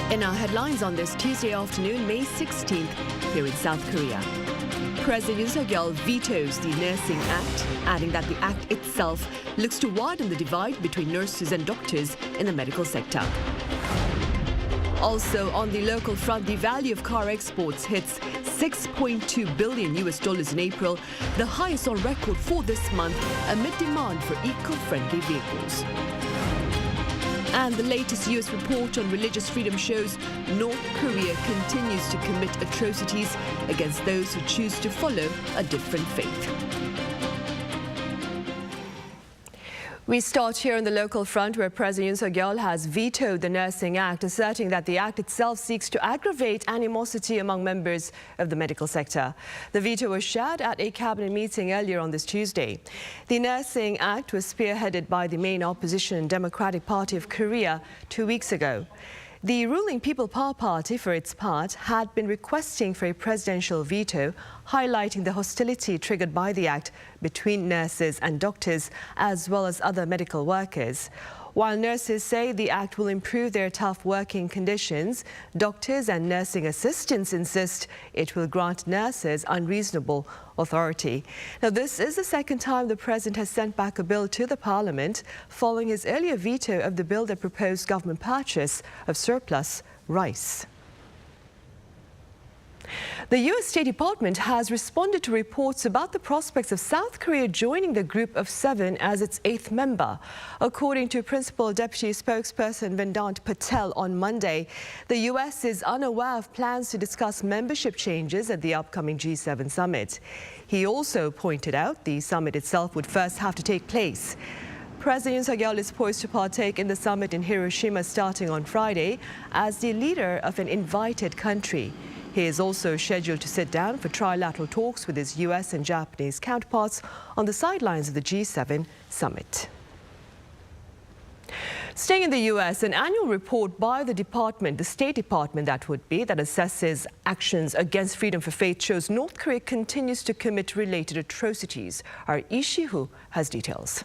In our headlines on this Tuesday afternoon, May 16th, here in South Korea. President Yoon Suk-yeol vetoes the Nursing Act, adding that the act itself looks to widen the divide between nurses and doctors in the medical sector. Also, on the local front, the value of car exports hits $6.2 billion in April, the highest on record for this month, amid demand for eco-friendly vehicles. And the latest U.S. report on religious freedom shows North Korea continues to commit atrocities against those who choose to follow a different faith. We start here on the local front, where President Yoon Suk-yeol has vetoed the Nursing Act, asserting that the act itself seeks to aggravate animosity among members of the medical sector. The veto was shared at a cabinet meeting earlier on this Tuesday. The Nursing Act was spearheaded by the main opposition Democratic Party of Korea 2 weeks ago. The ruling People Power Party, for its part, had been requesting for a presidential veto, highlighting the hostility triggered by the act between nurses and doctors, as well as other medical workers. While nurses say the act will improve their tough working conditions, doctors and nursing assistants insist it will grant nurses unreasonable authority. Now, this is the second time the president has sent back a bill to the parliament, following his earlier veto of the bill that proposed government purchase of surplus rice. The U.S. State Department has responded to reports about the prospects of South Korea joining the Group of Seven as its 8th member. According to Principal Deputy Spokesperson Vedant Patel on Monday, the U.S. is unaware of plans to discuss membership changes at the upcoming G7 summit. He also pointed out the summit itself would first have to take place. President Yoon Suk-yeol is poised to partake in the summit in Hiroshima starting on Friday as the leader of an invited country. He is also scheduled to sit down for trilateral talks with his U.S. and Japanese counterparts on the sidelines of the G7 summit. Staying in the U.S., an annual report by the State Department that assesses actions against freedom for faith shows North Korea continues to commit related atrocities. Our Lee Si-hoo has details.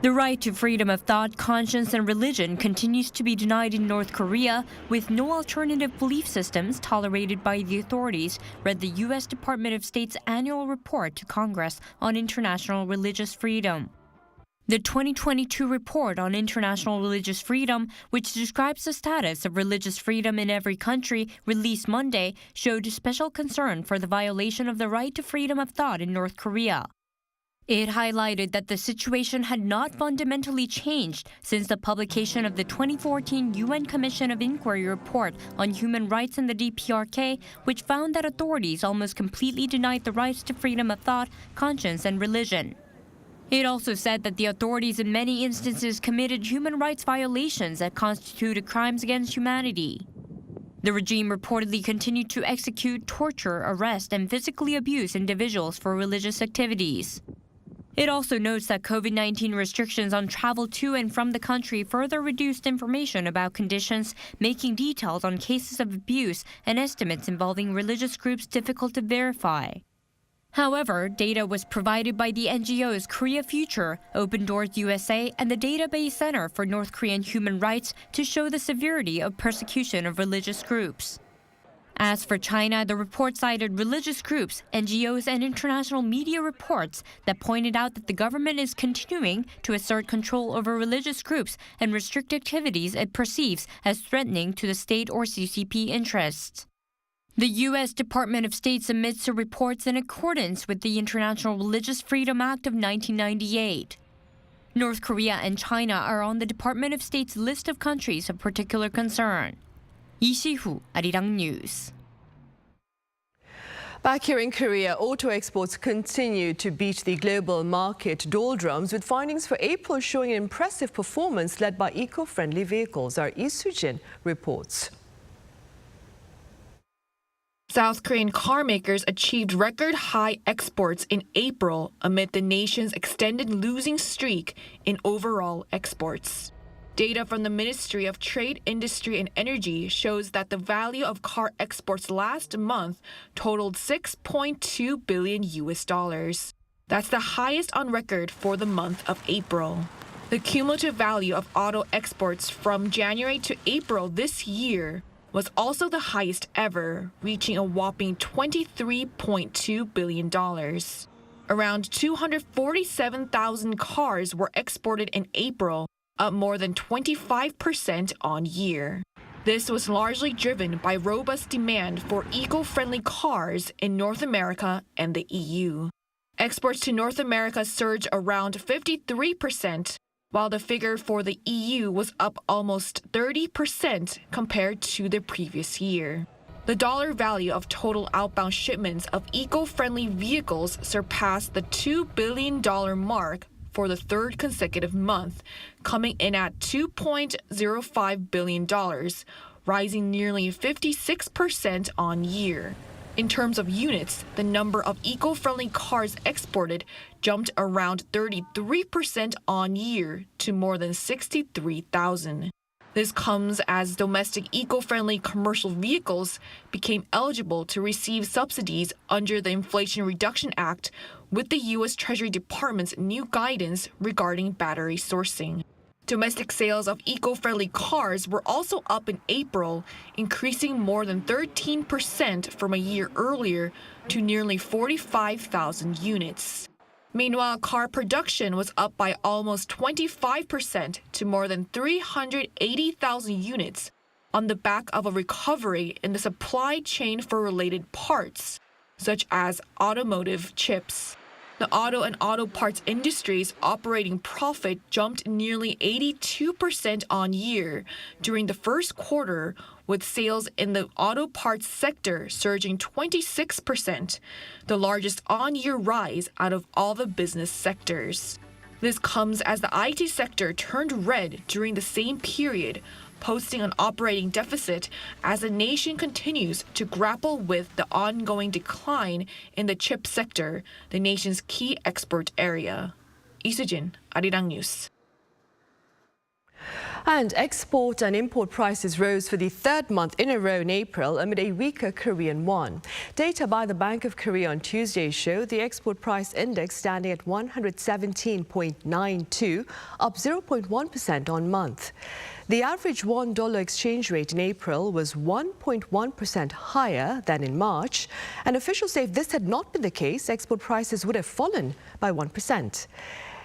The right to freedom of thought, conscience, and religion continues to be denied in North Korea, with no alternative belief systems tolerated by the authorities, read the U.S. Department of State's annual report to Congress on international religious freedom. The 2022 report on international religious freedom, which describes the status of religious freedom in every country, released Monday, showed special concern for the violation of the right to freedom of thought in North Korea. It highlighted that the situation had not fundamentally changed since the publication of the 2014 UN Commission of Inquiry report on human rights in the DPRK, which found that authorities almost completely denied the rights to freedom of thought, conscience, and religion. It also said that the authorities in many instances committed human rights violations that constituted crimes against humanity. The regime reportedly continued to execute, torture, arrest, and physically abuse individuals for religious activities. It also notes that COVID-19 restrictions on travel to and from the country further reduced information about conditions, making details on cases of abuse and estimates involving religious groups difficult to verify. However, data was provided by the NGOs Korea Future, Open Doors USA, and the Database Center for North Korean Human Rights to show the severity of persecution of religious groups. As for China, the report cited religious groups, NGOs, and international media reports that pointed out that the government is continuing to assert control over religious groups and restrict activities it perceives as threatening to the state or CCP interests. The U.S. Department of State submits the reports in accordance with the International Religious Freedom Act of 1998. North Korea and China are on the Department of State's list of countries of particular concern. Lee Si-hoo, Arirang News. Back here in Korea, auto exports continue to beat the global market doldrums, with findings for April showing an impressive performance led by eco-friendly vehicles. Our Lee Soo-jin reports. South Korean car makers achieved record-high exports in April amid the nation's extended losing streak in overall exports. Data from the Ministry of Trade, Industry and Energy shows that the value of car exports last month totaled $6.2 billion. That's the highest on record for the month of April. The cumulative value of auto exports from January to April this year was also the highest ever, reaching a whopping $23.2 billion. Around 247,000 cars were exported in April, up more than 25% on year. This was largely driven by robust demand for eco-friendly cars in North America and the EU. Exports to North America surged around 53%, while the figure for the EU was up almost 30% compared to the previous year. The dollar value of total outbound shipments of eco-friendly vehicles surpassed the $2 billion mark for the third consecutive month, coming in at $2.05 billion, rising nearly 56% on year. In terms of units, the number of eco-friendly cars exported jumped around 33% on year to more than 63,000. This comes as domestic eco-friendly commercial vehicles became eligible to receive subsidies under the Inflation Reduction Act with the U.S. Treasury Department's new guidance regarding battery sourcing. Domestic sales of eco-friendly cars were also up in April, increasing more than 13% from a year earlier to nearly 45,000 units. Meanwhile, car production was up by almost 25% to more than 380,000 units on the back of a recovery in the supply chain for related parts, such as automotive chips. The auto and auto parts industry's operating profit jumped nearly 82% on year during the first quarter, with sales in the auto parts sector surging 26%, the largest on-year rise out of all the business sectors. This comes as the IT sector turned red during the same period, posting an operating deficit as the nation continues to grapple with the ongoing decline in the chip sector, the nation's key export area. 이수진, Arirang News. And export and import prices rose for the third month in a row in April amid a weaker Korean won. Data by the Bank of Korea on Tuesday showed the export price index standing at 117.92, up 0.1% on month. The average won-dollar exchange rate in April was 1.1% higher than in March, and officials say if this had not been the case, export prices would have fallen by 1%.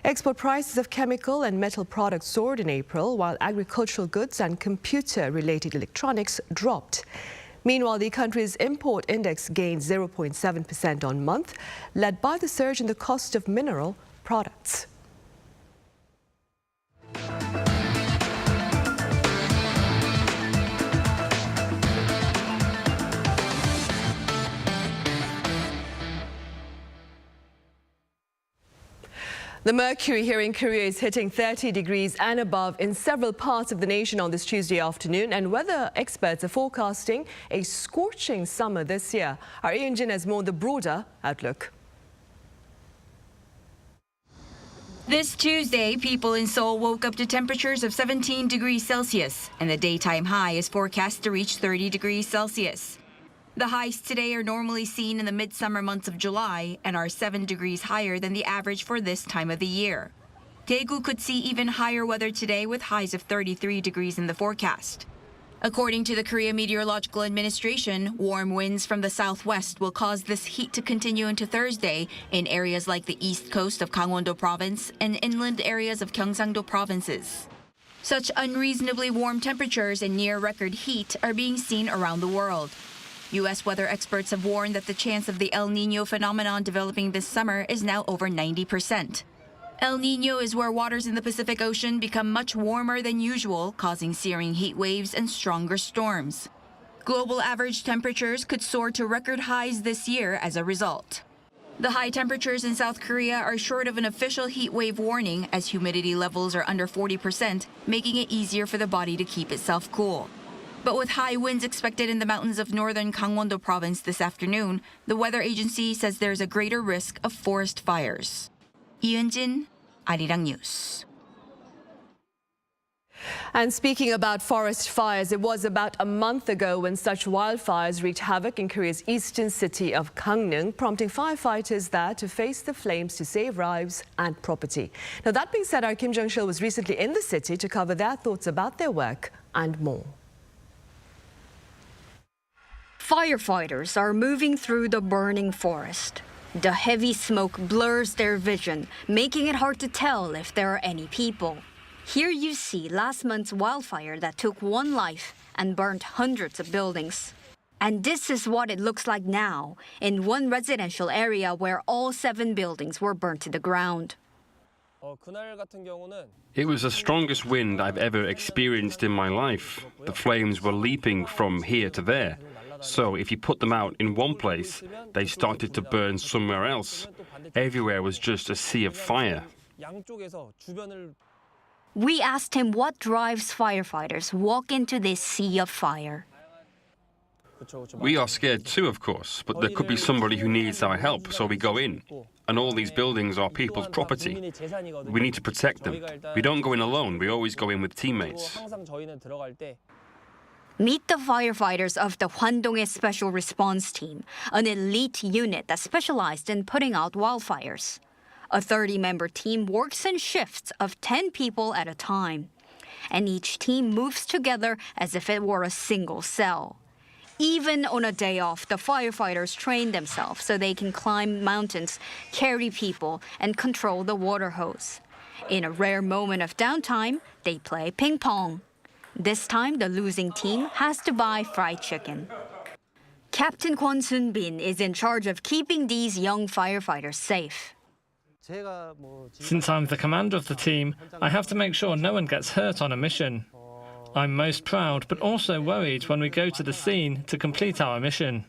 Export prices of chemical and metal products soared in April, while agricultural goods and computer-related electronics dropped. Meanwhile, the country's import index gained 0.7% on month, led by the surge in the cost of mineral products. The mercury here in Korea is hitting 30 degrees and above in several parts of the nation on this Tuesday afternoon, and weather experts are forecasting a scorching summer this year. Our Yoon has more on the broader outlook. This Tuesday, people in Seoul woke up to temperatures of 17 degrees Celsius, and the daytime high is forecast to reach 30 degrees Celsius. The highs today are normally seen in the midsummer months of July and are 7 degrees higher than the average for this time of the year. Daegu could see even higher weather today with highs of 33 degrees in the forecast. According to the Korea Meteorological Administration, warm winds from the southwest will cause this heat to continue into Thursday in areas like the east coast of Gangwon-do province and inland areas of Gyeongsang-do provinces. Such unreasonably warm temperatures and near-record heat are being seen around the world. U.S. weather experts have warned that the chance of the El Niño phenomenon developing this summer is now over 90%. El Niño is where waters in the Pacific Ocean become much warmer than usual, causing searing heat waves and stronger storms. Global average temperatures could soar to record highs this year as a result. The high temperatures in South Korea are short of an official heat wave warning, as humidity levels are under 40%, making it easier for the body to keep itself cool. But with high winds expected in the mountains of northern Gangwon-do province this afternoon, the weather agency says there's a greater risk of forest fires. Yoon, Arirang News. And speaking about forest fires, it was about a month ago when such wildfires wreaked havoc in Korea's eastern city of Gangneung, prompting firefighters there to face the flames to save lives and property. Now, that being said, our Kim Jong-sil was recently in the city to cover their thoughts about their work and more. Firefighters are moving through the burning forest. The heavy smoke blurs their vision, making it hard to tell if there are any people. Here you see last month's wildfire that took one life and burned hundreds of buildings. And this is what it looks like now in one residential area where all 7 buildings were burnt to the ground. It was the strongest wind I've ever experienced in my life. The flames were leaping from here to there. So if you put them out in one place, they started to burn somewhere else. Everywhere was just a sea of fire. We asked him what drives firefighters walk into this sea of fire. We are scared too, of course, but there could be somebody who needs our help, so we go in. And all these buildings are people's property. We need to protect them. We don't go in alone, we always go in with teammates. Meet the firefighters of the Donghae Special Response Team, an elite unit that specialized in putting out wildfires. A 30-member team works in shifts of 10 people at a time. And each team moves together as if it were a single cell. Even on a day off, the firefighters train themselves so they can climb mountains, carry people, and control the water hose. In a rare moment of downtime, they play ping pong. This time, the losing team has to buy fried chicken. Captain Kwon Soon-bin is in charge of keeping these young firefighters safe. Since I'm the commander of the team, I have to make sure no one gets hurt on a mission. I'm most proud, but also worried when we go to the scene to complete our mission.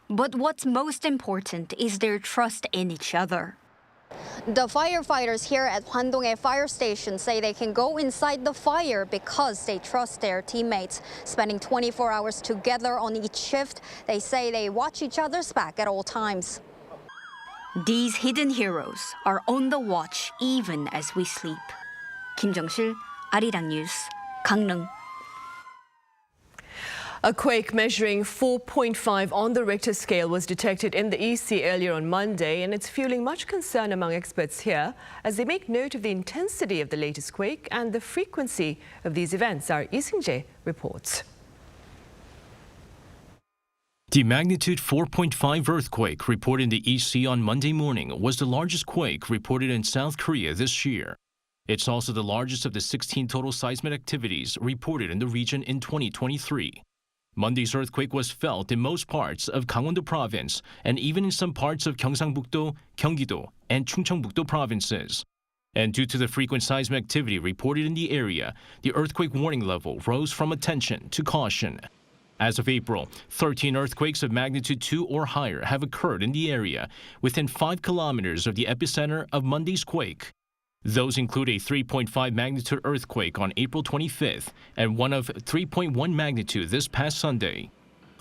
But what's most important is their trust in each other. The firefighters here at Donghae Fire Station say they can go inside the fire because they trust their teammates. Spending 24 hours together on each shift, they say they watch each other's back at all times. These hidden heroes are on the watch even as we sleep. Kim Jong-sil, Arirang News, Gangneung. A quake measuring 4.5 on the Richter scale was detected in the EC earlier on Monday, and it's fueling much concern among experts here as they make note of the intensity of the latest quake and the frequency of these events. Our Lee Seung-jae reports. The magnitude 4.5 earthquake reported in the EC on Monday morning was the largest quake reported in South Korea this year. It's also the largest of the 16 total seismic activities reported in the region in 2023. Monday's earthquake was felt in most parts of Gangwon-do province and even in some parts of Gyeongsang-buk-do, Gyeonggi-do, and Chungcheongbuk-do provinces. And due to the frequent seismic activity reported in the area, the earthquake warning level rose from attention to caution. As of April, 13 earthquakes of magnitude 2 or higher have occurred in the area within 5 kilometers of the epicenter of Monday's quake. Those include a 3.5 magnitude earthquake on April 25th and one of 3.1 magnitude this past Sunday.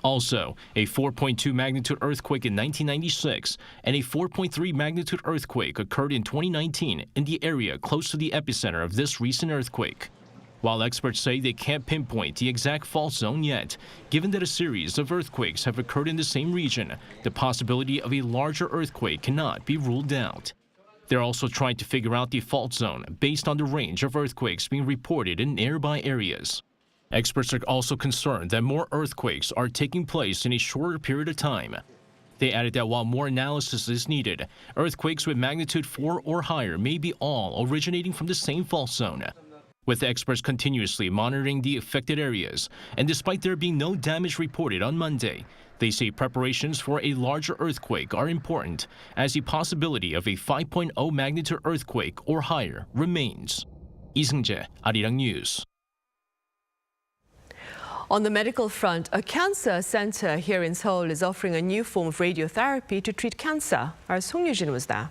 Also, a 4.2 magnitude earthquake in 1996 and a 4.3 magnitude earthquake occurred in 2019 in the area close to the epicenter of this recent earthquake. While experts say they can't pinpoint the exact fault zone yet, given that a series of earthquakes have occurred in the same region, the possibility of a larger earthquake cannot be ruled out. They're also trying to figure out the fault zone based on the range of earthquakes being reported in nearby areas. Experts are also concerned that more earthquakes are taking place in a shorter period of time. They added that while more analysis is needed, earthquakes with magnitude 4 or higher may be all originating from the same fault zone. With the experts continuously monitoring the affected areas, and despite there being no damage reported on Monday, they say preparations for a larger earthquake are important, as the possibility of a 5.0 magnitude earthquake or higher remains. Lee Seung-jae, Arirang News. On the medical front, a cancer center here in Seoul is offering a new form of radiotherapy to treat cancer. Our Song Yoo-jin was there.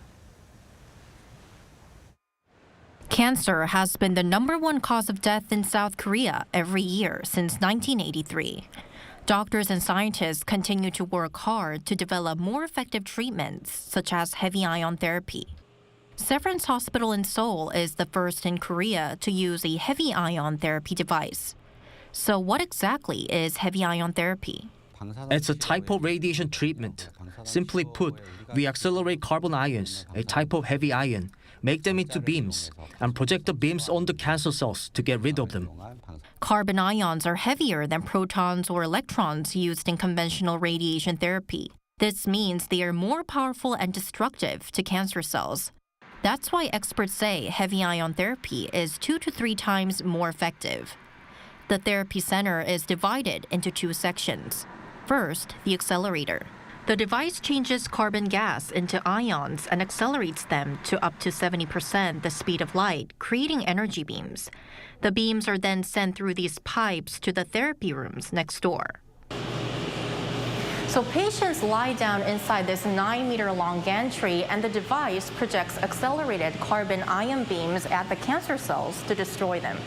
Cancer has been the #1 cause of death in South Korea every year since 1983. Doctors and scientists continue to work hard to develop more effective treatments, such as heavy ion therapy. Severance Hospital in Seoul is the first in Korea to use a heavy ion therapy device. So what exactly is heavy ion therapy? It's a type of radiation treatment. Simply put, we accelerate carbon ions, a type of heavy ion, make them into beams, and project the beams on the cancer cells to get rid of them. Carbon ions are heavier than protons or electrons used in conventional radiation therapy. This means they are more powerful and destructive to cancer cells. That's why experts say heavy ion therapy is 2 to 3 times more effective. The therapy center is divided into 2 sections. First, the accelerator. The device changes carbon gas into ions and accelerates them to up to 70% the speed of light, creating energy beams. The beams are then sent through these pipes to the therapy rooms next door. So patients lie down inside this 9-meter-long gantry, and the device projects accelerated carbon ion beams at the cancer cells to destroy them.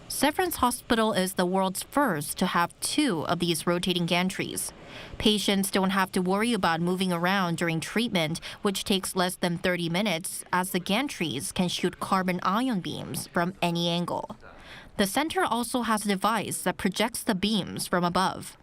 Severance Hospital is the world's first to have 2 of these rotating gantries. Patients don't have to worry about moving around during treatment, which takes less than 30 minutes, as the gantries can shoot carbon ion beams from any angle. The center also has a device that projects the beams from above.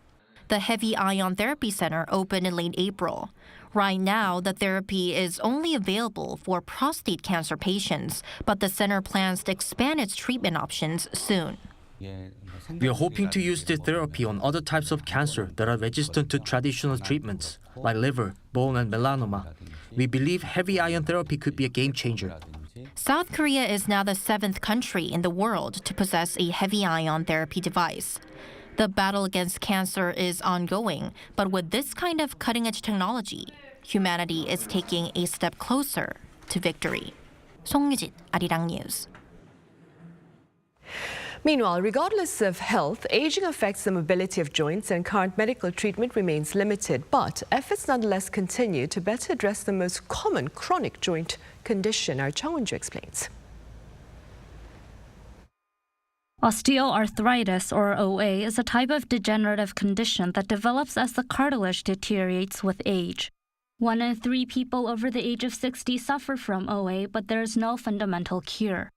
The Heavy Ion Therapy Center opened in late April. Right now, the therapy is only available for prostate cancer patients, but the center plans to expand its treatment options soon. We are hoping to use this therapy on other types of cancer that are resistant to traditional treatments, like liver, bone, and melanoma. We believe heavy ion therapy could be a game changer. South Korea is now the 7th country in the world to possess a heavy ion therapy device. The battle against cancer is ongoing, but with this kind of cutting-edge technology, humanity is taking a step closer to victory. 송유진, Arirang News. Meanwhile, regardless of health, aging affects the mobility of joints and current medical treatment remains limited. But efforts nonetheless continue to better address the most common chronic joint condition. Our Chung Won-ju explains. Osteoarthritis, or OA, is a type of degenerative condition that develops as the cartilage deteriorates with age. 1 in 3 people over the age of 60 suffer from OA, but there is no fundamental cure.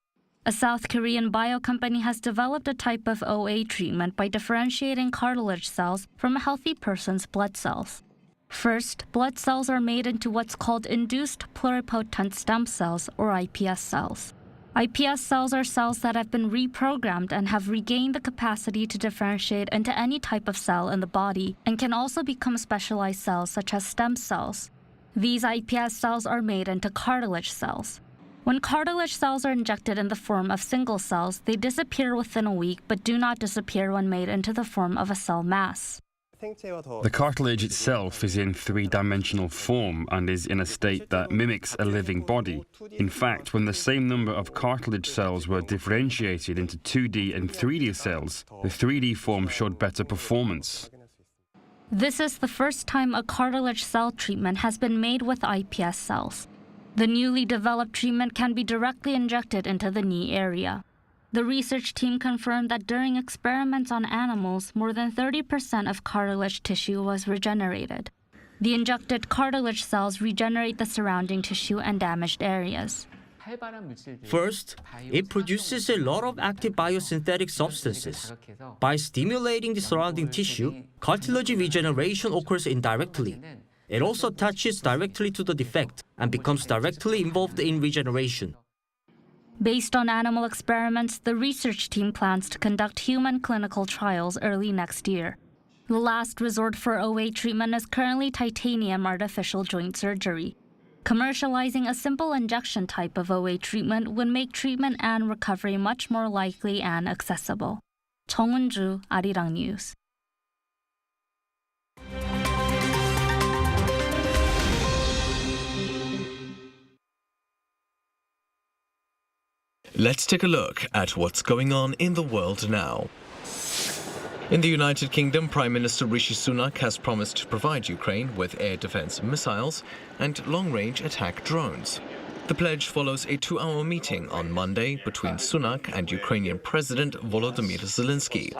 A South Korean bio company has developed a type of OA treatment by differentiating cartilage cells from a healthy person's blood cells. First, blood cells are made into what's called induced pluripotent stem cells, or iPS cells. iPS cells are cells that have been reprogrammed and have regained the capacity to differentiate into any type of cell in the body and can also become specialized cells such as stem cells. These iPS cells are made into cartilage cells. When cartilage cells are injected in the form of single cells, they disappear within a week but do not disappear when made into the form of a cell mass. The cartilage itself is in 3-dimensional form and is in a state that mimics a living body. In fact, when the same number of cartilage cells were differentiated into 2D and 3D cells, the 3D form showed better performance. This is the first time a cartilage cell treatment has been made with iPS cells. The newly developed treatment can be directly injected into the knee area. The research team confirmed that during experiments on animals, more than 30% of cartilage tissue was regenerated. The injected cartilage cells regenerate the surrounding tissue and damaged areas. First, it produces a lot of active biosynthetic substances. By stimulating the surrounding tissue, cartilage regeneration occurs indirectly. It also attaches directly to the defect and becomes directly involved in regeneration. Based on animal experiments, the research team plans to conduct human clinical trials early next year. The last resort for OA treatment is currently titanium artificial joint surgery. Commercializing a simple injection type of OA treatment would make treatment and recovery much more likely and accessible. Chung Won-ju, Arirang News. Let's take a look at what's going on in the world now. In the United Kingdom, Prime Minister Rishi Sunak has promised to provide Ukraine with air defense missiles and long-range attack drones. The pledge follows a 2-hour meeting on Monday between Sunak and Ukrainian President Volodymyr Zelenskyy.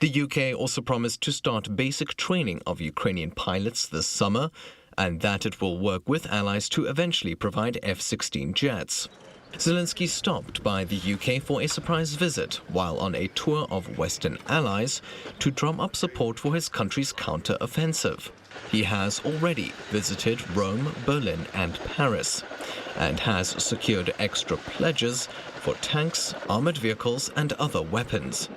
The UK also promised to start basic training of Ukrainian pilots this summer and that it will work with allies to eventually provide F-16 jets. Zelenskyy stopped by the UK for a surprise visit while on a tour of Western allies to drum up support for his country's counter-offensive. He has already visited Rome, Berlin and Paris, and has secured extra pledges for tanks, armored vehicles and other weapons.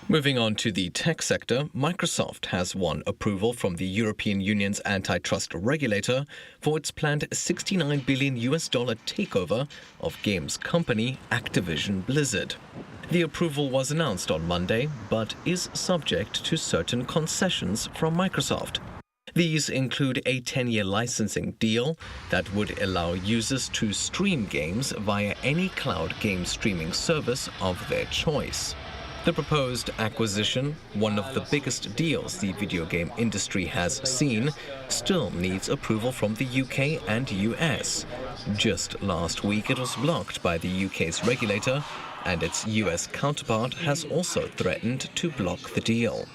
Moving on to the tech sector, Microsoft has won approval from the European Union's antitrust regulator for its planned $69 billion takeover of games company Activision Blizzard. The approval was announced on Monday, but is subject to certain concessions from Microsoft. These include a 10-year licensing deal that would allow users to stream games via any cloud game streaming service of their choice. The proposed acquisition, one of the biggest deals the video game industry has seen, still needs approval from the UK and US. Just last week it was blocked by the UK's regulator, and its US counterpart has also threatened to block the deal.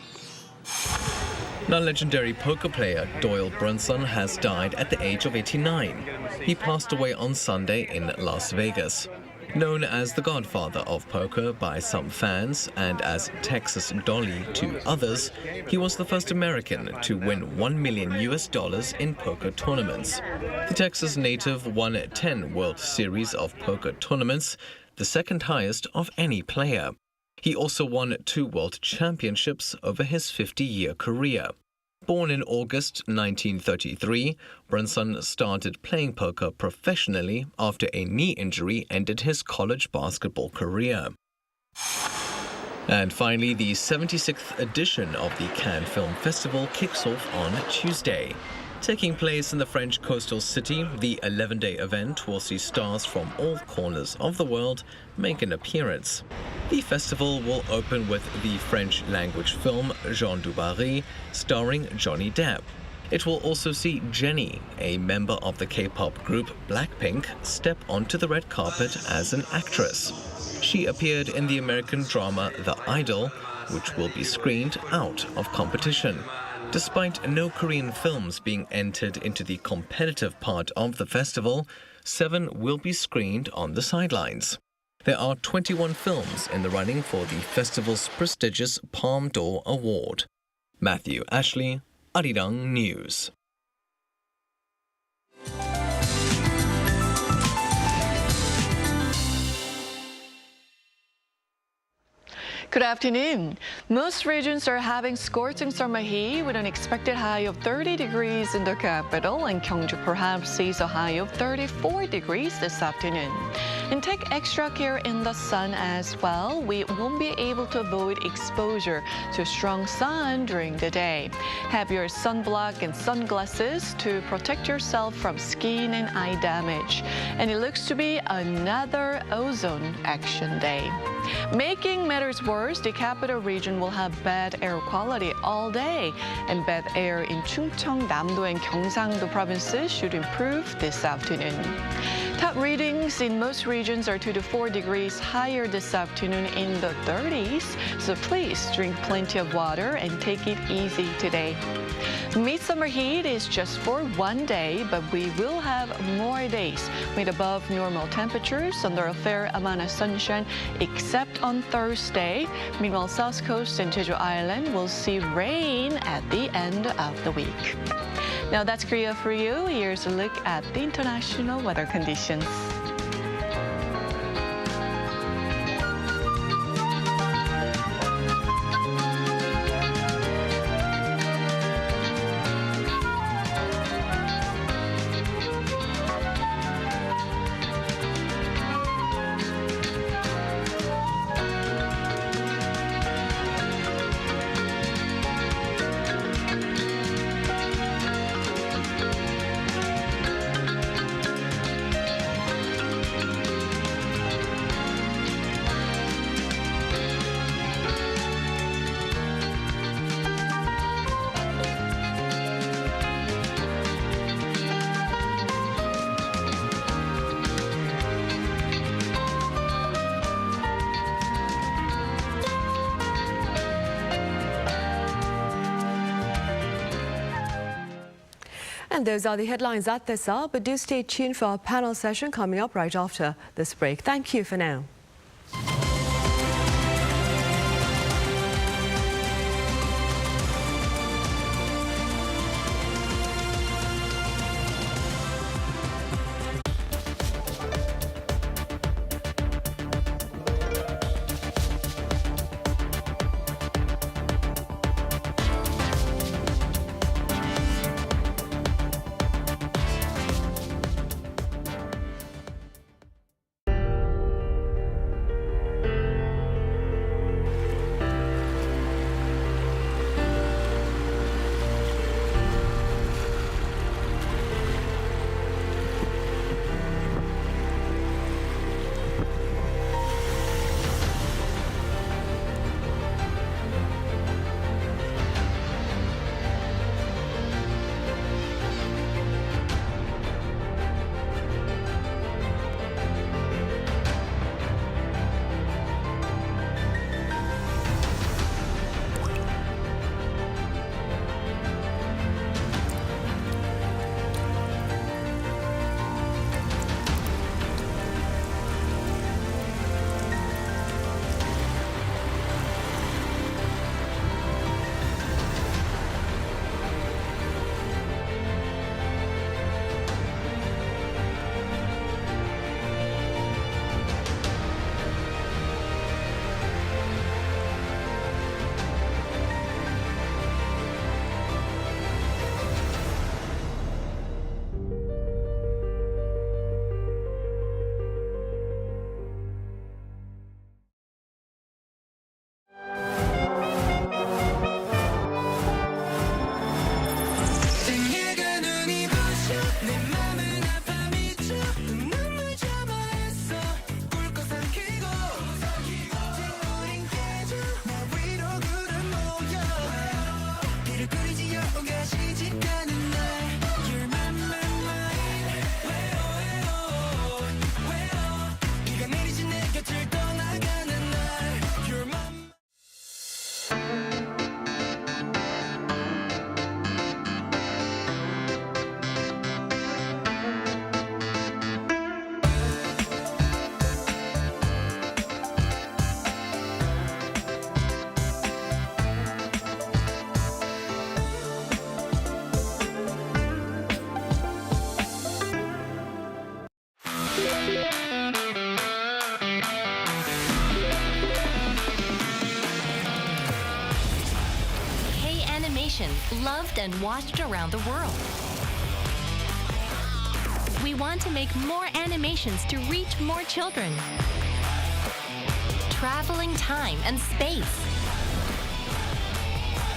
Now, legendary poker player Doyle Brunson has died at the age of 89. He passed away on Sunday in Las Vegas. Known as the godfather of poker by some fans and as Texas Dolly to others, he was the first American to win $1 million in poker tournaments. The Texas native won 10 World Series of poker tournaments, the second highest of any player. He also won 2 World Championships over his 50-year career. Born in August 1933, Brunson started playing poker professionally after a knee injury ended his college basketball career. And finally, the 76th edition of the Cannes Film Festival kicks off on Tuesday. Taking place in the French coastal city, the 11-day event will see stars from all corners of the world make an appearance. The festival will open with the French-language film Jean du Barry, starring Johnny Depp. It will also see Jennie, a member of the K-pop group Blackpink, step onto the red carpet as an actress. She appeared in the American drama The Idol, which will be screened out of competition. Despite no Korean films being entered into the competitive part of the festival, 7 will be screened on the sidelines. There are 21 films in the running for the festival's prestigious Palme d'Or Award. Matthew Ashley, Arirang News. Good afternoon. Most regions are having scorching summer heat with an expected high of 30 degrees in the capital, and Gyeongju perhaps sees a high of 34 degrees this afternoon. And take extra care in the sun as well. We won't be able to avoid exposure to strong sun during the day. Have your sunblock and sunglasses to protect yourself from skin and eye damage. And it looks to be another ozone action day. Making matters worse, the capital region will have bad air quality all day, and bad air in Chungcheong, Namdo, and Gyeongsangdo provinces should improve this afternoon. Top readings in most regions are 2 to 4 degrees higher this afternoon in the 30s, so please drink plenty of water and take it easy today. Midsummer heat is just for one day, but we will have more days with above normal temperatures under a fair amount of sunshine, except on Thursday. Meanwhile, South Coast and Jeju Island will see rain at the end of the week. Now that's Korea for you. Here's a look at the international weather conditions. And those are the headlines at this hour, but do stay tuned for our panel session coming up right after this break. Thank you for now. Loved and watched around the world. We want to make more animations to reach more children. Traveling time and space.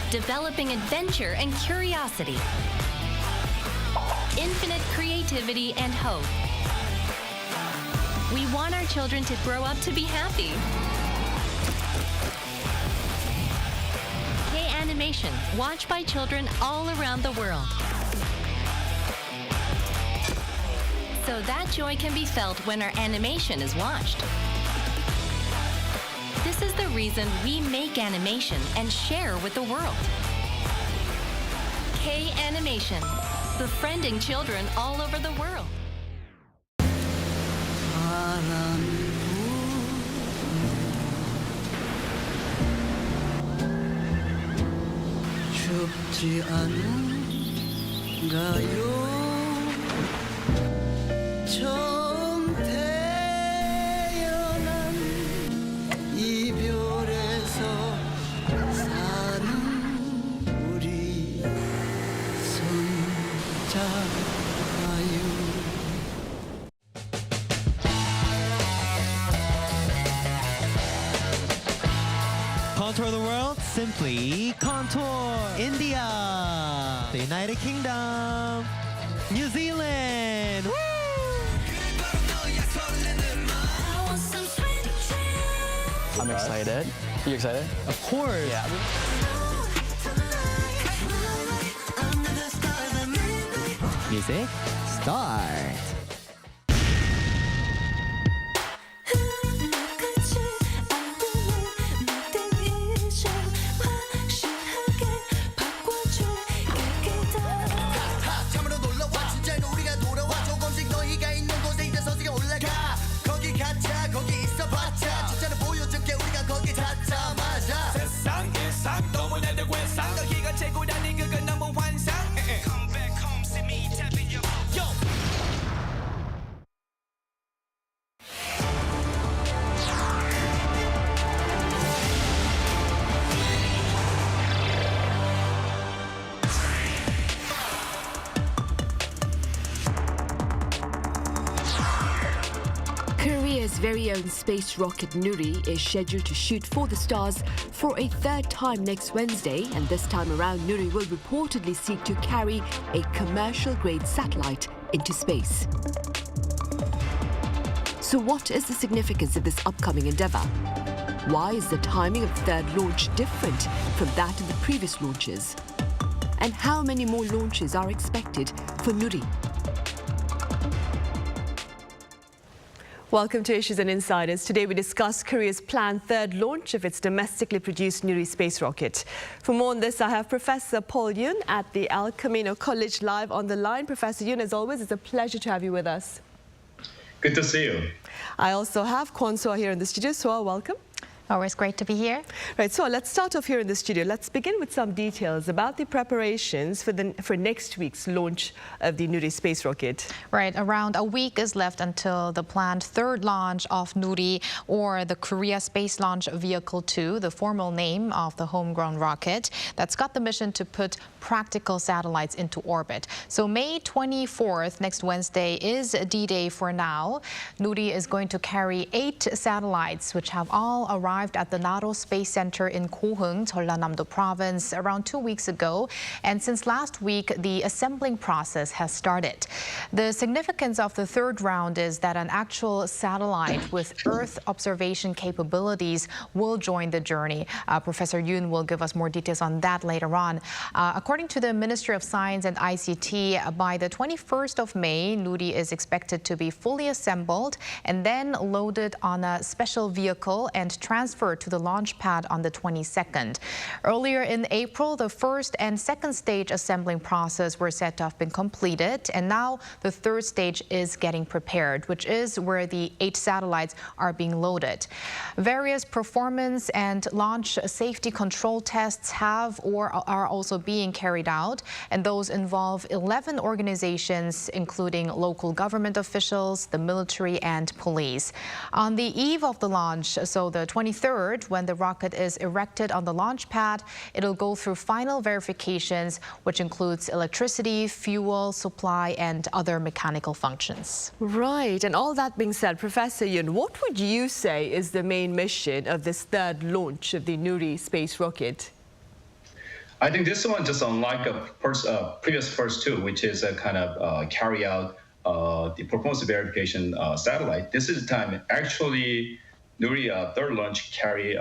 Developing adventure and curiosity. Infinite creativity and hope. We want our children to grow up to be happy. Animation, watched by children all around the world. So that joy can be felt when our animation is watched. This is the reason we make animation and share with the world. K Animation, befriending children all over the world. 춥지 않은가요? 처음 태어난 이별에서 사는 우리 손잡아요. Contour the world, simply contour. India, the United Kingdom, New Zealand. Woo! I'm excited. You excited? Of course. Yeah. Music, start. very own space rocket Nuri is scheduled to shoot for the stars for a third time next Wednesday, and this time around Nuri will reportedly seek to carry a commercial-grade satellite into space. So what is the significance of this upcoming endeavour? Why is the timing of the third launch different from that of the previous launches? And how many more launches are expected for Nuri? Welcome to Issues and Insiders. Today we discuss Korea's planned third launch of its domestically produced Nuri space rocket. For more on this, I have Professor Paul Yoon at the El Camino College live on the line. Professor Yoon, as always, it's a pleasure to have you with us. Good to see you. I also have Kwon Soa here in the studio. Soa, welcome. Always great to be here. Right, so let's start off here in the studio. Let's begin with some details about the preparations for next week's launch of the Nuri space rocket. Right, around a week is left until the planned third launch of Nuri, or the Korea Space Launch Vehicle 2, the formal name of the homegrown rocket that's got the mission to put practical satellites into orbit. So May 24th, next Wednesday, is D-Day for now. Nuri is going to carry 8 satellites, which have all arrived at the NATO Space Center in Goheung, Jeollanam-do Province, around 2 weeks ago. And since last week, the assembling process has started. The significance of the third round is that an actual satellite with Earth observation capabilities will join the journey. Professor Yoon will give us more details on that later on. According to the Ministry of Science and ICT, by the 21st of May, Nuri is expected to be fully assembled and then loaded on a special vehicle and transferred to the launch pad on the 22nd. Earlier in April, the first and second stage assembling process were said to have been completed, and now the third stage is getting prepared, which is where the 8 satellites are being loaded. Various performance and launch safety control tests have or are also being carried out, and those involve 11 organizations, including local government officials, the military, and police. On the eve of the launch, so the 23rd, when the rocket is erected on the launch pad, it'll go through final verifications, which includes electricity, fuel supply, and other mechanical functions. Right, and all that being said, Professor Yoon, what would you say is the main mission of this third launch of the Nuri space rocket? I think this one, just unlike previous first two, which is a kind of carry out the performance verification satellite. This is the time actually Nuri third launch carry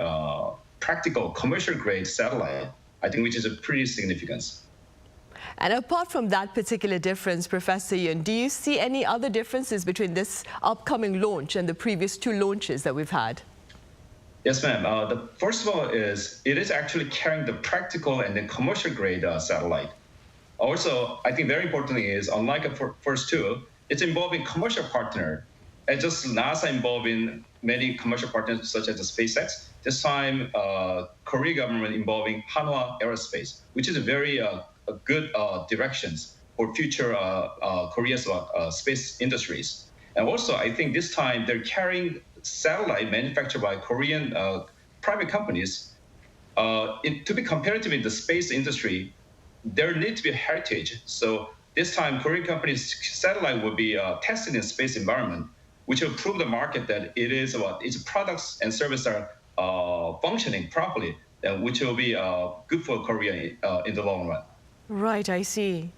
practical commercial grade satellite, I think, which is a pretty significance. And apart from that particular difference, Professor Yoon, do you see any other differences between this upcoming launch and the previous 2 launches that we've had? Yes, ma'am. The first of all is it is actually carrying the practical and then commercial grade satellite. Also, I think very importantly is, unlike the first 2, it's involving commercial partner. And just NASA involving many commercial partners such as the SpaceX. This time, Korea government involving Hanwha Aerospace, which is a very good directions for future Korea's space industries. And also, I think this time they're carrying satellite manufactured by Korean private companies. To be competitive in the space industry, there needs to be a heritage. So this time, Korean companies' satellite will be tested in space environment, which will prove the market that its products and services are functioning properly, which will be good for Korea in the long run. Right, I see.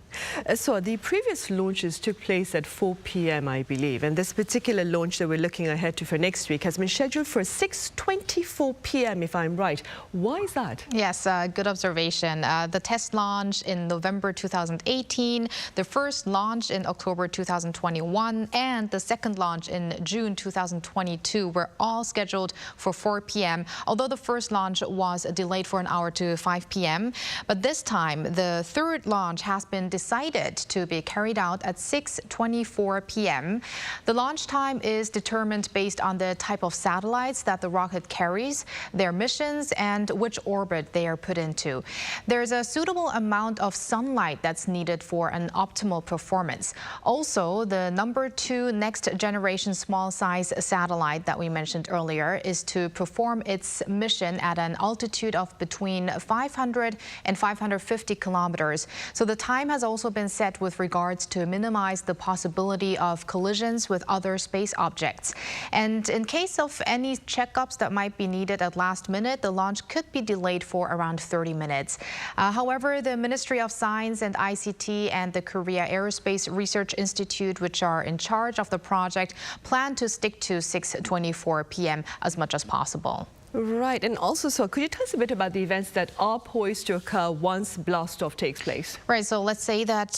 So the previous launches took place at 4 p.m., I believe, and this particular launch that we're looking ahead to for next week has been scheduled for 6:24 p.m., if I'm right. Why is that? Yes, good observation. The test launch in November 2018, the first launch in October 2021, and the second launch in June 2022 were all scheduled for 4 p.m., although the first launch was delayed for an hour to 5 p.m. But this time, the third launch has been decided to be carried out at 6:24 p.m. The launch time is determined based on the type of satellites that the rocket carries, their missions, and which orbit they are put into. There's a suitable amount of sunlight that's needed for an optimal performance. Also, the number 2 next generation small size satellite that we mentioned earlier is to perform its mission at an altitude of between 500 and 550 kilometers. So the time has also been set with regards to minimize the possibility of collisions with other space objects. And in case of any checkups that might be needed at last minute, the launch could be delayed for around 30 minutes. However, the Ministry of Science and ICT and the Korea Aerospace Research Institute, which are in charge of the project, plan to stick to 6:24 p.m. as much as possible. Right, and also, so could you tell us a bit about the events that are poised to occur once blast-off takes place? Right, so let's say that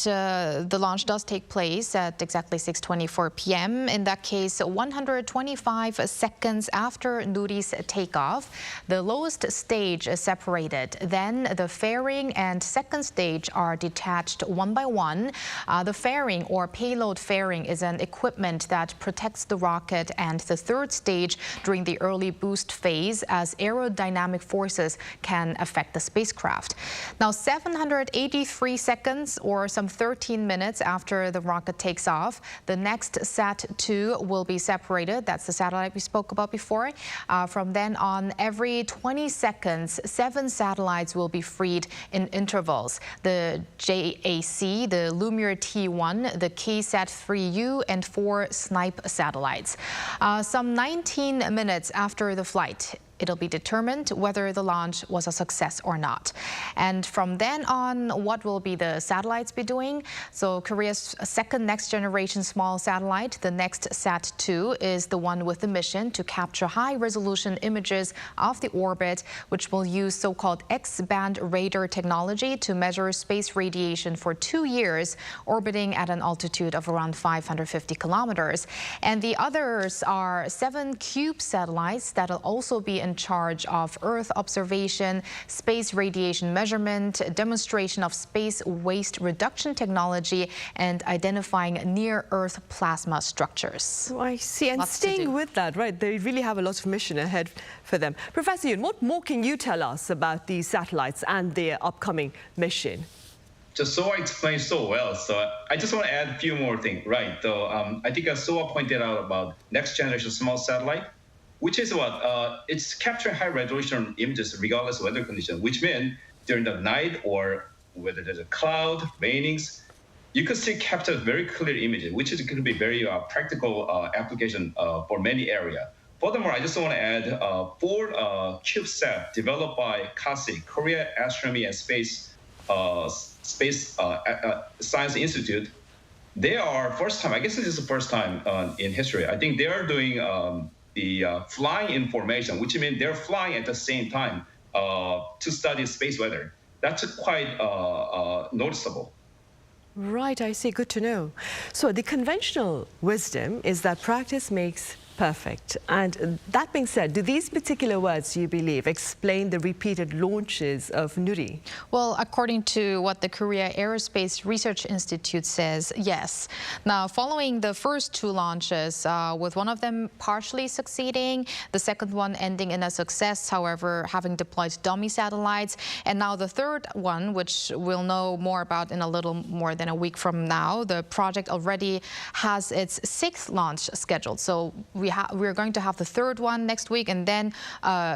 the launch does take place at exactly 6:24 p.m. In that case, 125 seconds after Nuri's takeoff, the lowest stage is separated. Then the fairing and second stage are detached one by one. The fairing or payload fairing is an equipment that protects the rocket, and the third stage during the early boost phase, as aerodynamic forces can affect the spacecraft. Now, 783 seconds or some 13 minutes after the rocket takes off, the next Sat-2 will be separated. That's the satellite we spoke about before. From then on, every 20 seconds, 7 satellites will be freed in intervals. The JAC, the Lumiere T1, the KSAT-3U, and 4 SNIPE satellites. Some 19 minutes after the flight, it'll be determined whether the launch was a success or not. And from then on, what will be the satellites be doing? So Korea's second next-generation small satellite, the next Sat-2, is the one with the mission to capture high-resolution images of the orbit, which will use so-called X-band radar technology to measure space radiation for 2 years, orbiting at an altitude of around 550 kilometers. And the others are 7 CUBE satellites that will also be in charge of Earth observation, space radiation measurement, demonstration of space waste reduction technology, and identifying near-Earth plasma structures. Oh, I see. And staying with that, right, they really have a lot of mission ahead for them. Professor Yoon, what more can you tell us about these satellites and their upcoming mission? Just Soa explained so well, so I just want to add a few more things. Right, so I think Soa pointed out about next generation small satellite, which is what it's capturing high resolution images regardless of weather condition, which means during the night or whether there's a cloud, rainings, you could still capture very clear images, which is going to be very practical application for many areas. Furthermore, I just want to add 4 CubeSat developed by KASI, Korea Astronomy and Space Science Institute. They are first time, I guess this is the first time in history. I think they are doing the flying information, which means they're flying at the same time to study space weather. That's quite noticeable. Right, I see. Good to know. So the conventional wisdom is that practice makes perfect. And that being said, do these particular words, you believe, explain the repeated launches of Nuri? Well, according to what the Korea Aerospace Research Institute says, yes. Now, following the first 2 launches, with one of them partially succeeding, the second one ending in a success, however, having deployed dummy satellites, and now the third one, which we'll know more about in a little more than a week from now, the project already has its 6th launch scheduled. So we're going to have the 3rd one next week, and then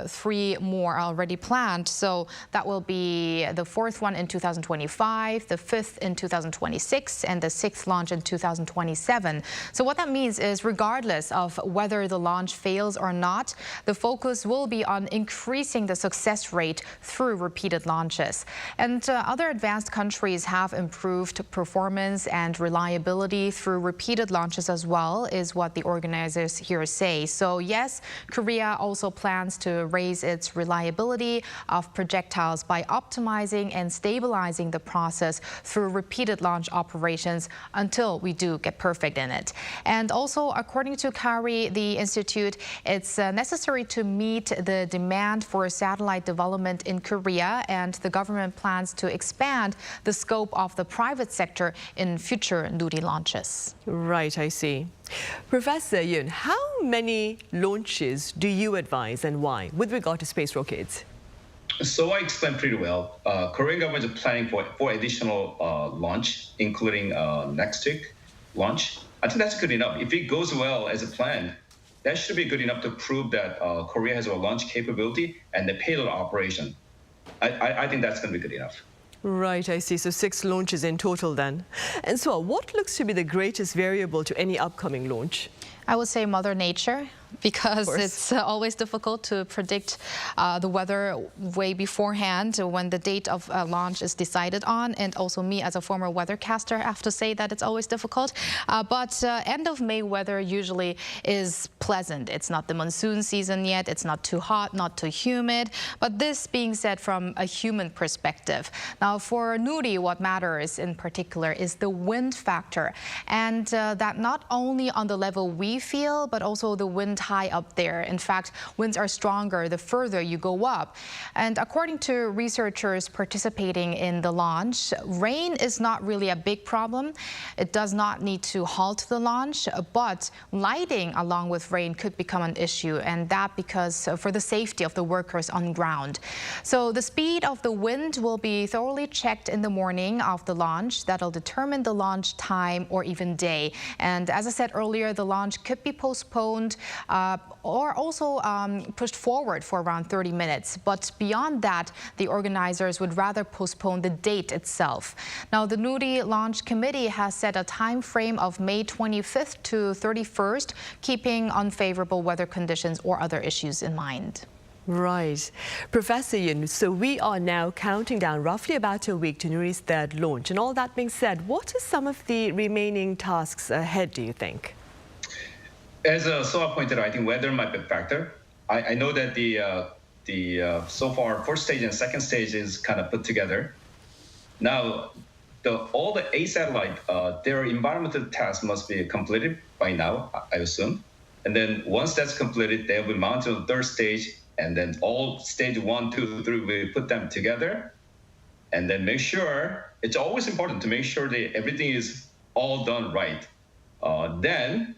3 more already planned. So that will be the 4th one in 2025, the 5th in 2026, and the 6th launch in 2027. So what that means is, regardless of whether the launch fails or not, the focus will be on increasing the success rate through repeated launches. And other advanced countries have improved performance and reliability through repeated launches as well, is what the organizers here say. So yes, Korea also plans to raise its reliability of projectiles by optimizing and stabilizing the process through repeated launch operations until we do get perfect in it. And also, according to KARI, the institute, it's necessary to meet the demand for satellite development in Korea, and the government plans to expand the scope of the private sector in future Nuri launches. Right, I see. Professor Yoon, how many launches do you advise and why with regard to space rockets? So I explained pretty well. Korean government is planning for 4 additional launch, including next week launch. I think that's good enough. If it goes well as planned, that should be good enough to prove that Korea has a launch capability and the payload operation. I think that's going to be good enough. Right, I see. So 6 launches in total then. And so what looks to be the greatest variable to any upcoming launch? I would say Mother Nature, because it's always difficult to predict the weather way beforehand when the date of launch is decided on. And also me as a former weathercaster have to say that it's always difficult. But end of May weather usually is pleasant. It's not the monsoon season yet. It's not too hot, not too humid. But this being said from a human perspective. Now for Nuri, what matters in particular is the wind factor. And that not only on the level we feel, but also the wind high up there. In fact, winds are stronger the further you go up. And according to researchers participating in the launch, rain is not really a big problem. It does not need to halt the launch, but lighting along with rain could become an issue, and that because for the safety of the workers on ground. So the speed of the wind will be thoroughly checked in the morning of the launch. That'll determine the launch time or even day. And as I said earlier, the launch could be postponed or also pushed forward for around 30 minutes. But beyond that, the organizers would rather postpone the date itself. Now, the Nuri Launch Committee has set a time frame of May 25th to 31st, keeping unfavorable weather conditions or other issues in mind. Right. Professor Yoon, so we are now counting down roughly about a week to Nuri's 3rd launch. And all that being said, what are some of the remaining tasks ahead, do you think? As Soa pointed out, I think weather might be a factor. I know that the so far first stage and second stage is kind of put together. Now, all the 8 satellites, their environmental tasks must be completed by now, I assume. And then once that's completed, they'll be mounted to the 3rd stage, and then all stage 1, 2, 3, we put them together, and then make sure, it's always important to make sure that everything is all done right. Then,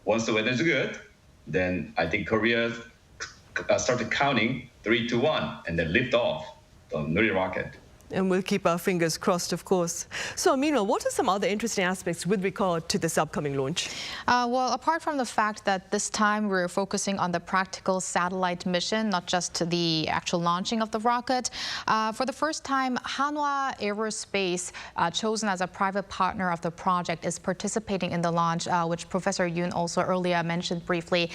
once the weather is good, then I think Korea started counting 3, 2, 1, and then lift off the Nuri rocket. And we'll keep our fingers crossed, of course. So, meanwhile, what are some other interesting aspects with regard to this upcoming launch? Well, apart from the fact that this time we're focusing on the practical satellite mission, not just the actual launching of the rocket, for the first time, Hanwha Aerospace, chosen as a private partner of the project, is participating in the launch, which Professor Yoon also earlier mentioned briefly.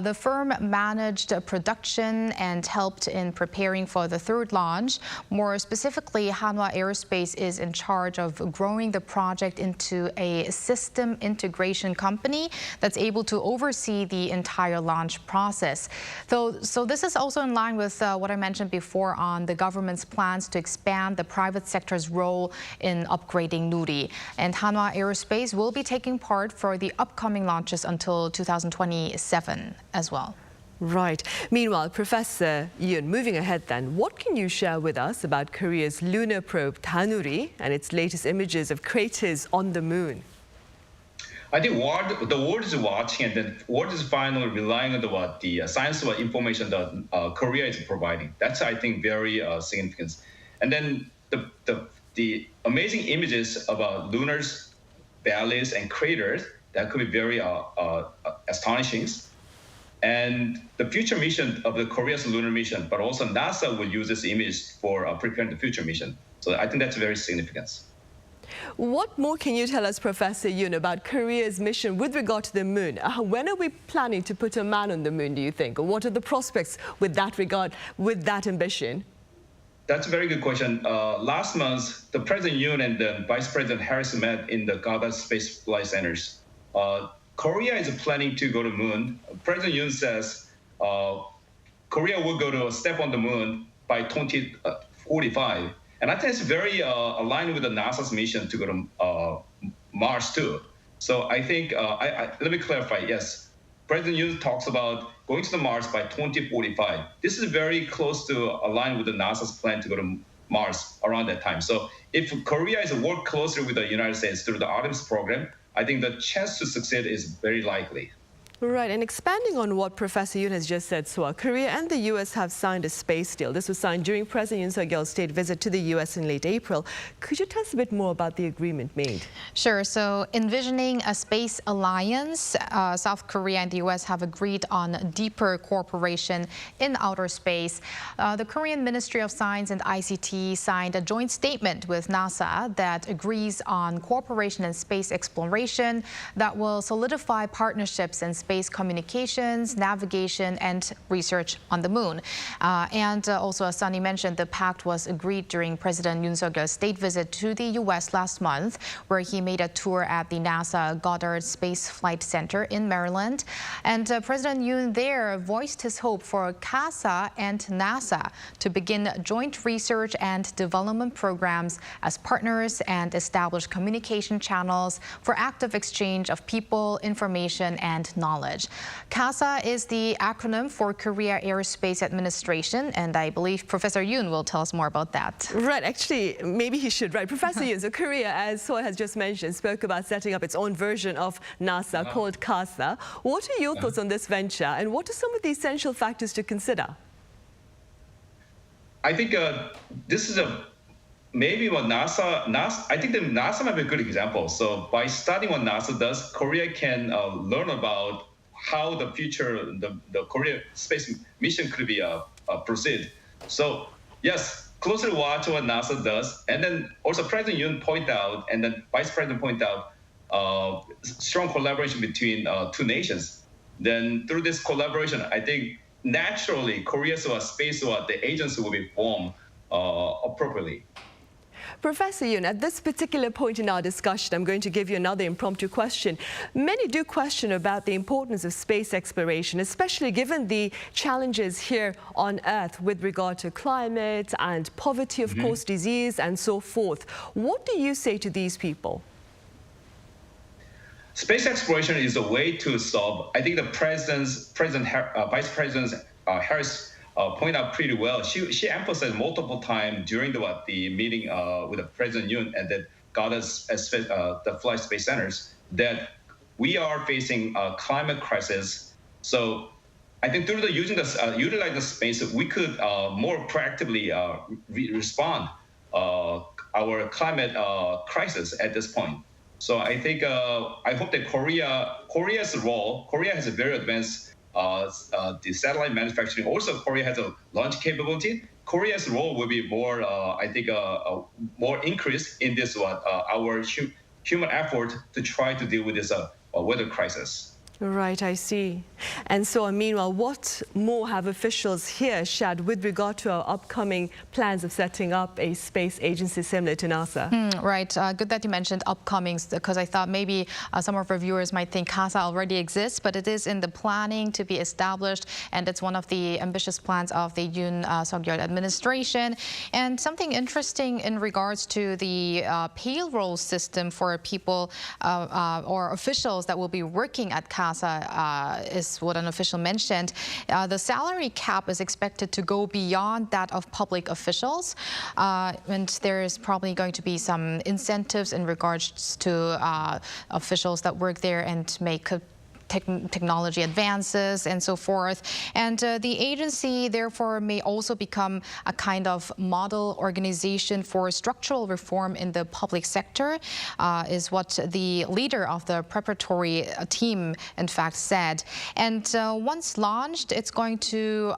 The firm managed production and helped in preparing for the 3rd launch. More specifically, Hanwha Aerospace is in charge of growing the project into a system integration company that's able to oversee the entire launch process. So this is also in line with what I mentioned before on the government's plans to expand the private sector's role in upgrading Nuri. And Hanwha Aerospace will be taking part for the upcoming launches until 2027 as well. Right. Meanwhile, Professor Yoon, moving ahead then, what can you share with us about Korea's lunar probe Nuri and its latest images of craters on the moon? I think the world is watching, and the world is finally relying on the science information that Korea is providing. That's, I think, very significant. And then the amazing images about lunar valleys and craters, that could be very astonishing. And the future mission of the Korea's lunar mission, but also NASA will use this image for preparing the future mission. So I think that's very significant. What more can you tell us, Professor Yoon, about Korea's mission with regard to the moon? When are we planning to put a man on the moon, do you think? Or what are the prospects with that regard, with that ambition? That's a very good question. Last month, the President Yoon and the Vice President Harris met in the Gaba Space Flight Centers. Korea is planning to go to the moon. President Yoon says Korea will go to a step on the moon by 2045. And I think it's very aligned with the NASA's mission to go to Mars too. So I think, let me clarify, yes, President Yoon talks about going to the Mars by 2045. This is very close to align with the NASA's plan to go to Mars around that time. So if Korea is work closer with the United States through the Artemis program, I think the chance to succeed is very likely. Right, and expanding on what Professor Yoon has just said, Korea and the U.S. have signed a space deal. This was signed during President Yoon Suk-yeol's state visit to the U.S. in late April. Could you tell us a bit more about the agreement made? Sure. So envisioning a space alliance, South Korea and the U.S. have agreed on deeper cooperation in outer space. The Korean Ministry of Science and ICT signed a joint statement with NASA that agrees on cooperation in space exploration that will solidify partnerships in space communications, navigation, and research on the moon. And also, as Sunny mentioned, the pact was agreed during President Yoon Suk-yeol's state visit to the U.S. last month, where he made a tour at the NASA Goddard Space Flight Center in Maryland. And President Yoon there voiced his hope for CASA and NASA to begin joint research and development programs as partners and establish communication channels for active exchange of people, information, and knowledge. CASA is the acronym for Korea Aerospace Administration, and I believe Professor Yoon will tell us more about that. Right, actually, maybe he should, right? Professor Yoon, so Korea, as Seoul has just mentioned, spoke about setting up its own version of NASA called CASA. What are your thoughts on this venture, and what are some of the essential factors to consider? I think this is maybe what NASA, I think that NASA might be a good example. So by studying what NASA does, Korea can learn about how the future, the Korea space mission could be proceed. So yes, closely watch what NASA does. And then also President Yoon point out, and then Vice President point out, strong collaboration between two nations. Then through this collaboration, I think naturally Korea's space the agency will be formed appropriately. Professor Yoon, at this particular point in our discussion, I'm going to give you another impromptu question. Many do question about the importance of space exploration, especially given the challenges here on Earth with regard to climate and poverty, of course, disease and so forth. What do you say to these people? Space exploration is a way to solve. I think the Vice President Harris point out pretty well. She emphasized multiple times during the meeting with the President Yoon and that got us as the flight space centers that we are facing a climate crisis. So I think through utilizing the space, we could more proactively respond our climate crisis at this point. So I think I hope that Korea's role. Korea has a very advanced the satellite manufacturing. Also, Korea has a launch capability. Korea's role will be more, I think, more increased in this our human effort to try to deal with this weather crisis. Right, I see. And so, meanwhile, what more have officials here shared with regard to our upcoming plans of setting up a space agency similar to NASA? Right. Good that you mentioned upcomings, because I thought maybe some of our viewers might think CASA already exists, but it is in the planning to be established, and it's one of the ambitious plans of the Yoon Suk-yeol administration. And something interesting in regards to the payroll system for people or officials that will be working at CASA is what an official mentioned. The salary cap is expected to go beyond that of public officials, and there is probably going to be some incentives in regards to officials that work there and make technology advances and so forth. And the agency, therefore, may also become a kind of model organization for structural reform in the public sector, is what the leader of the preparatory team, in fact, said. And once launched, it's going to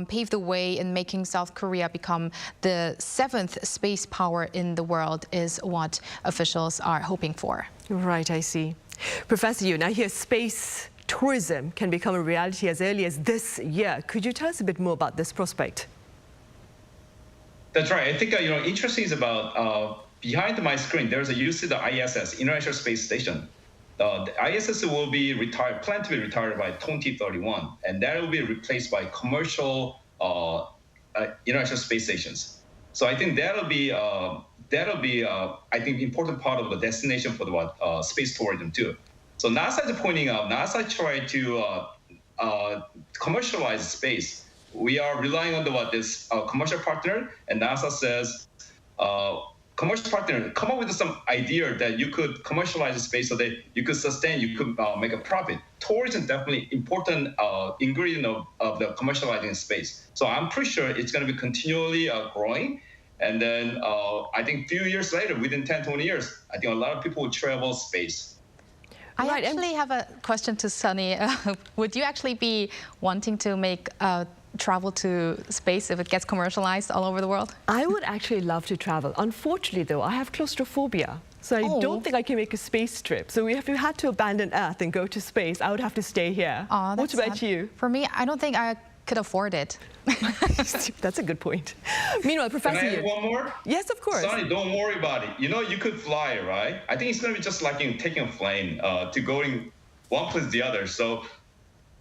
pave the way in making South Korea become the 7th space power in the world, is what officials are hoping for. Right, I see. Professor Yoon, I hear space tourism can become a reality as early as this year. Could you tell us a bit more about this prospect? That's right. I think interesting is about behind my screen. You see the ISS, International Space Station. The ISS will be planned to be retired by 2031, and that will be replaced by commercial international space stations. So I think that'll be I think important part of the destination for the space tourism too. So NASA is pointing out, NASA tried to commercialize space. We are relying on this commercial partner, and NASA says commercial partner come up with some idea that you could commercialize the space so that you could sustain, you could make a profit. Tourism is definitely important ingredient of the commercializing space. So I'm pretty sure it's going to be continually growing. And then I think a few years later, within 10, 20 years, I think a lot of people will travel space. I actually have a question to Sunny. Would you actually be wanting to make travel to space if it gets commercialized all over the world? I would actually love to travel. Unfortunately, though, I have claustrophobia. So I don't think I can make a space trip. So if we had to abandon Earth and go to space, I would have to stay here. What about you? For me, I don't think I could afford it. That's a good point. Meanwhile, Professor Can I add one more? Yes, of course. Sonny, don't worry about it. You know, you could fly, right? I think it's going to be just like taking a plane to going one place to the other. So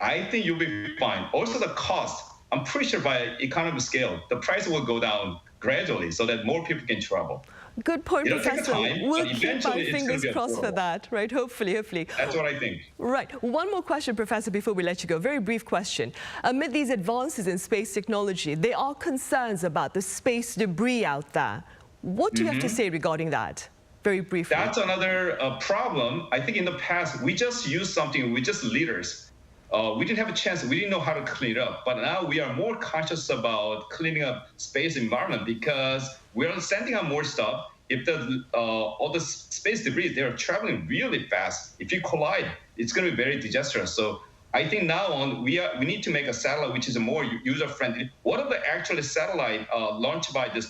I think you'll be fine. Also, the cost, I'm pretty sure by economy of scale, the price will go down gradually so that more people can travel. Good point, Professor. We'll keep our eventually fingers crossed for that, right? Hopefully. That's what I think. Right. One more question, Professor, before we let you go. Very brief question. Amid these advances in space technology, there are concerns about the space debris out there. What do you have to say regarding that? Very briefly. That's another problem. I think in the past, we just used something, we just leaders. We didn't have a chance, we didn't know how to clean it up. But now we are more conscious about cleaning up space environment because we are sending out more stuff. If all the space debris, they're traveling really fast. If you collide, it's going to be very disastrous. So I think now on, we need to make a satellite which is more user-friendly. One of the actually satellite launched by the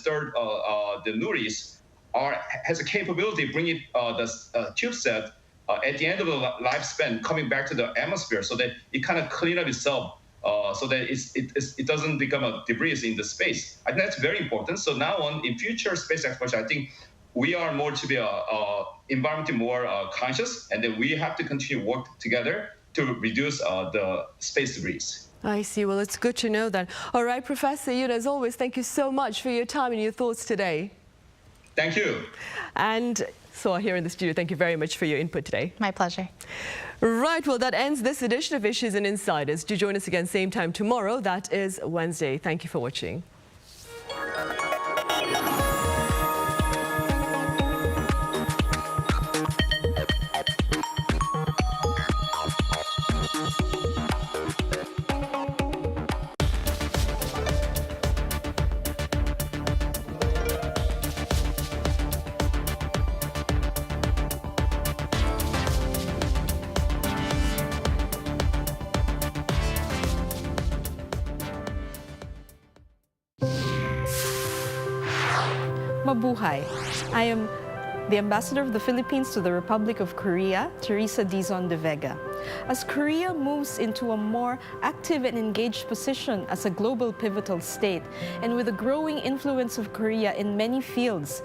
the Nuris has a capability of bringing the CubeSat at the end of the lifespan coming back to the atmosphere so that it kind of clean up itself so that it doesn't become a debris in the space. I think that's very important. So now on, in future space exploration, I think we are more to be environmentally more conscious, and then we have to continue work together to reduce the space debris. I see. Well, it's good to know that. All right, Professor Yoon, as always, thank you so much for your time and your thoughts today. Thank you. And so here in the studio, thank you very much for your input today. My pleasure. Right, well, that ends this edition of Issues and Insiders. Do join us again same time tomorrow. That is Wednesday. Thank you for watching. Mabuhay. I am the Ambassador of the Philippines to the Republic of Korea, Teresa Dizon de Vega. As Korea moves into a more active and engaged position as a global pivotal state, and with the growing influence of Korea in many fields,